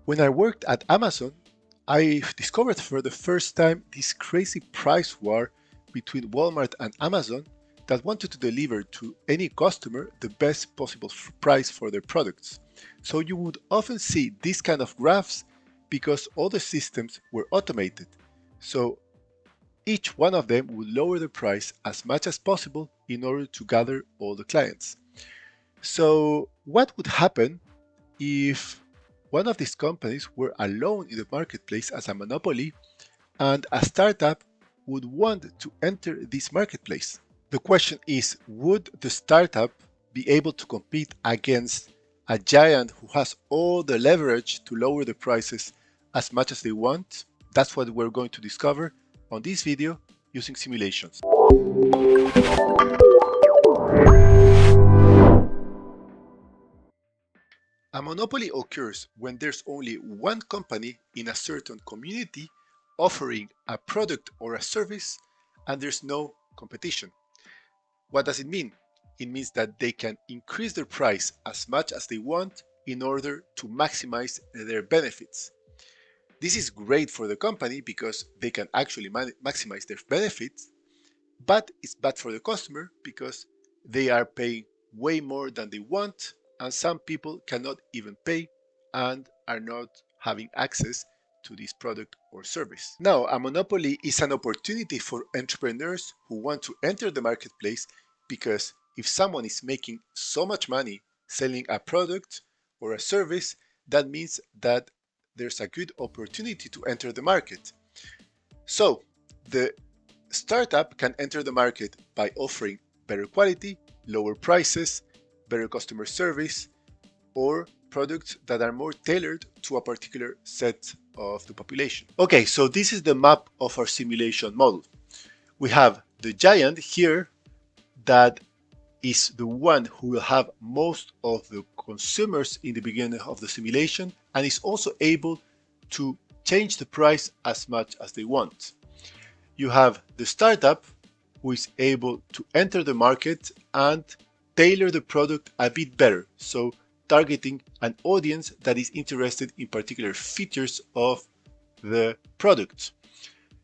When I worked at Amazon, I discovered for the first time this crazy price war between Walmart and Amazon that wanted to deliver to any customer the best possible price for their products. So you would often see this kind of graphs because all the systems were automated. So each one of them would lower the price as much as possible in order to gather all the clients. So what would happen if one of these companies were alone in the marketplace as a monopoly and a startup would want to enter this marketplace? The question is, would the startup be able to compete against a giant who has all the leverage to lower the prices as much as they want? That's what we're going to discover on this video using simulations. A monopoly occurs when there's only one company in a certain community offering a product or a service and there's no competition. What does it mean? It means that they can increase their price as much as they want in order to maximize their benefits. This is great for the company because they can actually maximize their benefits, but it's bad for the customer because they are paying way more than they want, and some people cannot even pay and are not having access to this product or service. Now, a monopoly is an opportunity for entrepreneurs who want to enter the marketplace because if someone is making so much money selling a product or a service, that means that there's a good opportunity to enter the market. So, the startup can enter the market by offering better quality, lower prices, better customer service, or products that are more tailored to a particular set of the population. Okay, so this is the map of our simulation model. We have the giant here that is the one who will have most of the consumers in the beginning of the simulation and is also able to change the price as much as they want. You have the startup who is able to enter the market and tailor the product a bit better, so targeting an audience that is interested in particular features of the product.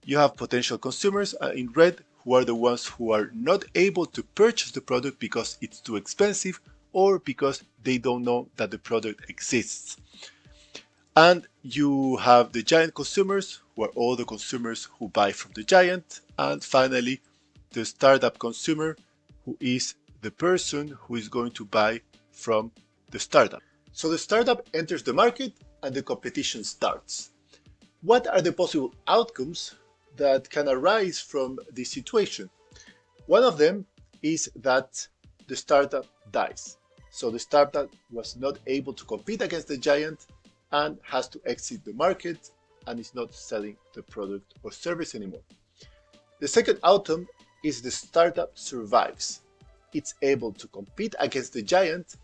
You have potential consumers in red who are the ones who are not able to purchase the product because it's too expensive or because they don't know that the product exists. And you have the giant consumers, who are all the consumers who buy from the giant. And finally, the startup consumer, who is the person who is going to buy from the startup. So the startup enters the market and the competition starts. What are the possible outcomes that can arise from this situation? One of them is that the startup dies. So the startup was not able to compete against the giant and has to exit the market and is not selling the product or service anymore. The second outcome is the startup survives. It's able to compete against the giant,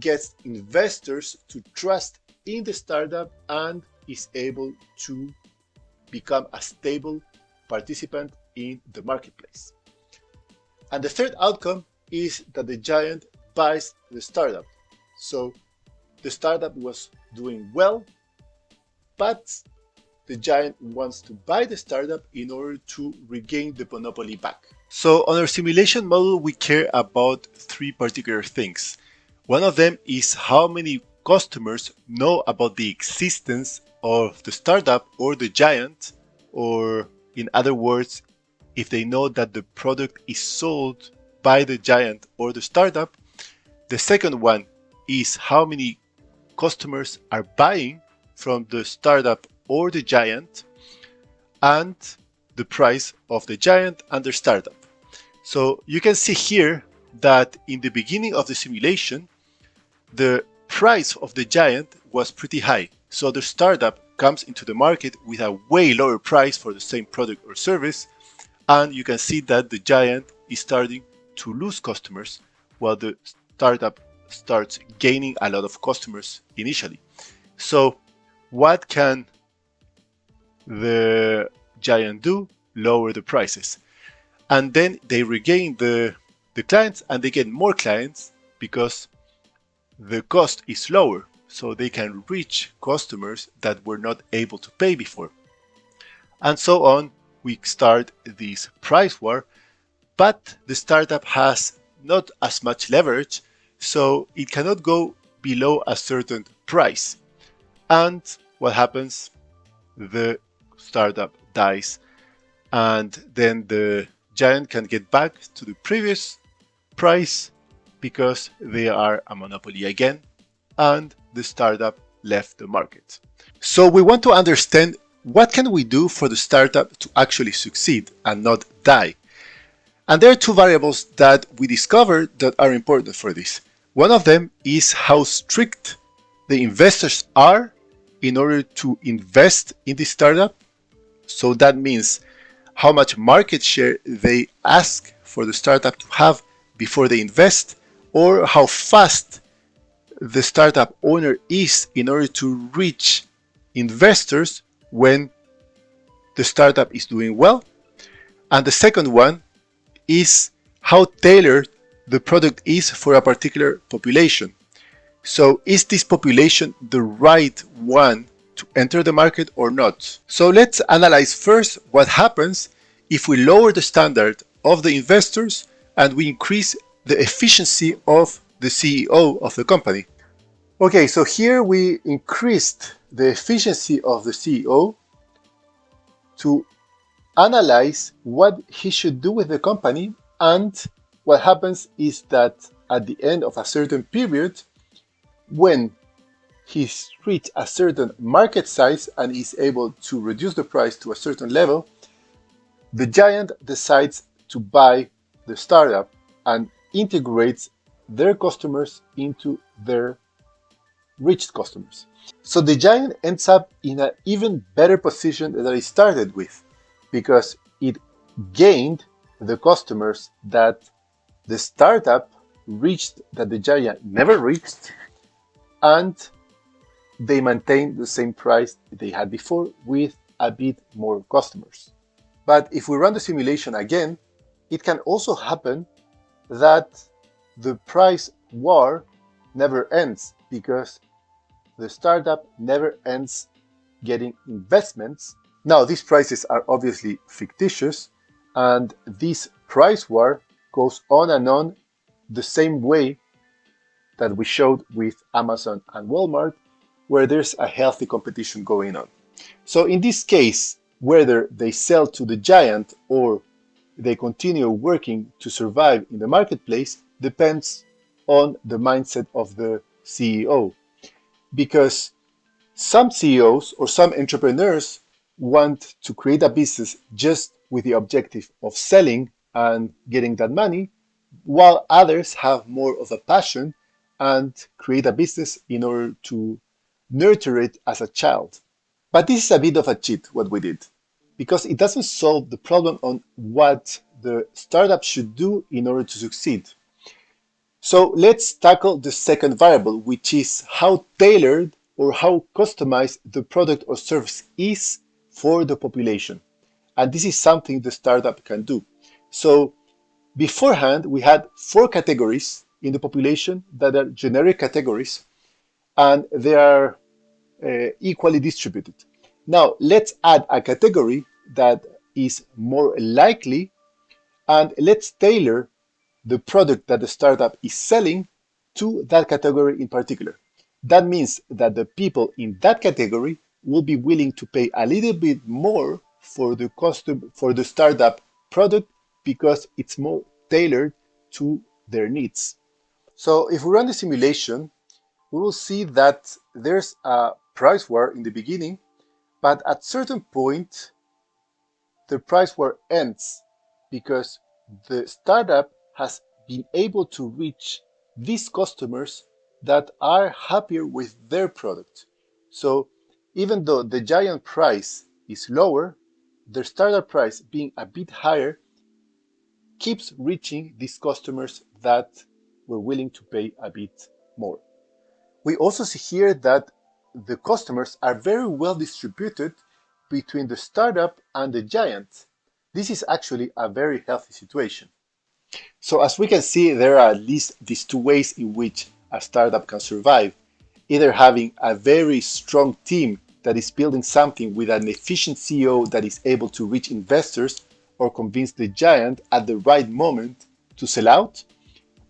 gets investors to trust in the startup, and is able to become a stable participant in the marketplace. And the third outcome is that the giant buys the startup. So the startup was doing well, but the giant wants to buy the startup in order to regain the monopoly back. So on our simulation model, we care about three particular things. One of them is how many customers know about the existence of the startup or the giant, or in other words, if they know that the product is sold by the giant or the startup. The second one is how many customers are buying from the startup or the giant, and the price of the giant and the startup. So you can see here that in the beginning of the simulation, the price of the giant was pretty high. So the startup comes into the market with a way lower price for the same product or service, and you can see that the giant is starting to lose customers while the startup starts gaining a lot of customers initially. So what can the giant do? Lower the prices. And then they regain the clients and they get more clients because the cost is lower. so they can reach customers that were not able to pay before. And so on, we start this price war, but the startup has not as much leverage, so it cannot go below a certain price. And what happens? The startup dies, and then the giant can get back to the previous price because they are a monopoly again, and the startup left the market. So we want to understand what can we do for the startup to actually succeed and not die. And there are two variables that we discovered that are important for this. One of them is how strict the investors are in order to invest in the startup. So that means how much market share they ask for the startup to have before they invest, or how fast the startup owner is in order to reach investors when the startup is doing well. And the second one is how tailored the product is for a particular population. So is this population the right one to enter the market or not? So let's analyze first what happens if we lower the standard of the investors and we increase the efficiency of the CEO of the company. Okay, so here we increased the efficiency of the CEO to analyze what he should do with the company, and what happens is that at the end of a certain period, when he's reached a certain market size and is able to reduce the price to a certain level, the giant decides to buy the startup and integrates their customers into their reached customers. So the giant ends up in an even better position than it started with, because it gained the customers that the startup reached that the giant never reached, and they maintain the same price they had before with a bit more customers. But if we run the simulation again, it can also happen that the price war never ends, because the startup never ends getting investments. Now, these prices are obviously fictitious, and this price war goes on and on the same way that we showed with Amazon and Walmart, where there's a healthy competition going on. So in this case, whether they sell to the giant or they continue working to survive in the marketplace depends on the mindset of the CEO. Because some CEOs or some entrepreneurs want to create a business just with the objective of selling and getting that money, while others have more of a passion and create a business in order to nurture it as a child. But this is a bit of a cheat, what we did, because it doesn't solve the problem on what the startup should do in order to succeed. So let's tackle the second variable, which is how tailored or how customized the product or service is for the population. And this is something the startup can do. So beforehand, we had 4 categories in the population that are generic categories, and they are equally distributed. Now, let's add a category that is more likely, and let's tailor the product that the startup is selling to that category in particular. That means that the people in that category will be willing to pay a little bit more for the startup product because it's more tailored to their needs. So if we run the simulation, we will see that there's a price war in the beginning, but at certain point the price war ends because the startup has been able to reach these customers that are happier with their product. So even though the giant price is lower, the startup price being a bit higher keeps reaching these customers that were willing to pay a bit more. We also see here that the customers are very well distributed between the startup and the giant. This is actually a very healthy situation. So as we can see, there are at least these 2 ways in which a startup can survive. either having a very strong team that is building something with an efficient CEO that is able to reach investors or convince the giant at the right moment to sell out,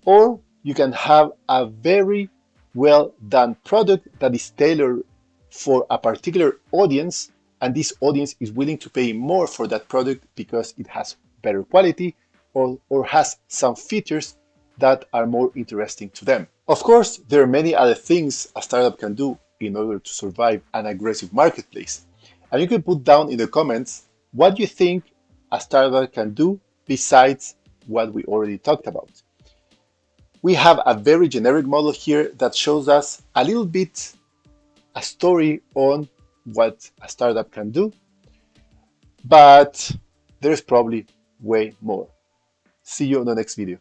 or you can have a very well done product that is tailored for a particular audience, and this audience is willing to pay more for that product because it has better quality or has some features that are more interesting to them. Of course, there are many other things a startup can do in order to survive an aggressive marketplace. And you can put down in the comments what you think a startup can do besides what we already talked about. We have a very generic model here that shows us a little bit a story on what a startup can do, but there's probably way more. See you on the next video.